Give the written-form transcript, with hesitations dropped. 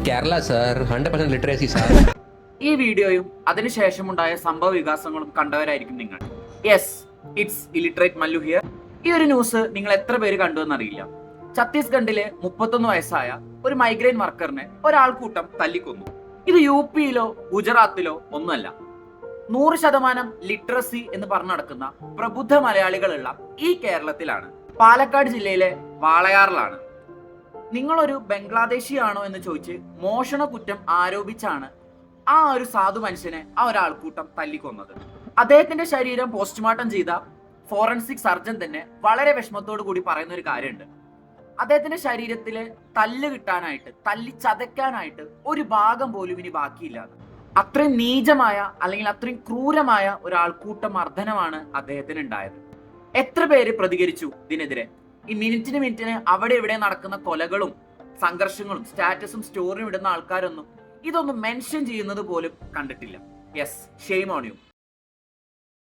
Kerala sir 100% literacy sir. ഈ വീഡിയോയും അതിനുശേഷമുണ്ടായ സംഭവ വികാസങ്ങളും കണ്ടവരായിരിക്കും നിങ്ങൾ. Yes, it's illiterate Mallu here. ഈ ഒരു ന്യൂസ് നിങ്ങൾ എത്ര പേര് കണ്ടു എന്നറിയില്ല. ഛത്തീസ്ഗഡിലെ 31 വയസ്സായ ഒരു മൈഗ്രൈൻ വർക്കറിനെ ഒരാൾക്കൂട്ടം തല്ലിക്കൊന്നു. ഇത് യു.പിയിലോ ഗുജറാത്തിലോ ഒന്നുമല്ല. 100% ലിറ്ററസി എന്ന് പറഞ്ഞു നടക്കുന്ന പ്രബുദ്ധ മലയാളികളുള്ള ഈ കേരളത്തിലാണ്, പാലക്കാട് ജില്ലയിലെ വാളയാറിലാണ്. നിങ്ങളൊരു ബംഗ്ലാദേശിയാണോ എന്ന് ചോദിച്ച് മോഷണ കുറ്റം ആരോപിച്ചാണ് ആ ഒരു സാധു മനുഷ്യനെ ആ ഒരാൾക്കൂട്ടം തല്ലിക്കൊന്നത്. അദ്ദേഹത്തിന്റെ ശരീരം പോസ്റ്റ്മോർട്ടം ചെയ്ത ഫോറൻസിക് സർജൻ തന്നെ വളരെ വിഷമത്തോടു കൂടി പറയുന്ന ഒരു കാര്യമുണ്ട്. അദ്ദേഹത്തിന്റെ ശരീരത്തില് തല്ല് കിട്ടാനായിട്ട്, തല്ലി ചതയ്ക്കാനായിട്ട് ഒരു ഭാഗം പോലും ഇനി ബാക്കിയില്ല. അത്രയും നീചമായ അല്ലെങ്കിൽ അത്രയും ക്രൂരമായ ഒരു ആൾക്കൂട്ട മർദ്ദനമാണ് അദ്ദേഹത്തിന് ഉണ്ടായത്. എത്ര പേര് പ്രതികരിച്ചു ഇതിനെതിരെ? ഈ മിനിറ്റിന് അവിടെ ഇവിടെ നടക്കുന്ന കൊലകളും സംഘർഷങ്ങളും സ്റ്റാറ്റസും സ്റ്റോറിയും ഇടുന്ന ആൾക്കാരൊന്നും ഇതൊന്നും മെൻഷൻ ചെയ്യുന്നത് പോലും കണ്ടിട്ടില്ല. Yes, shame on you.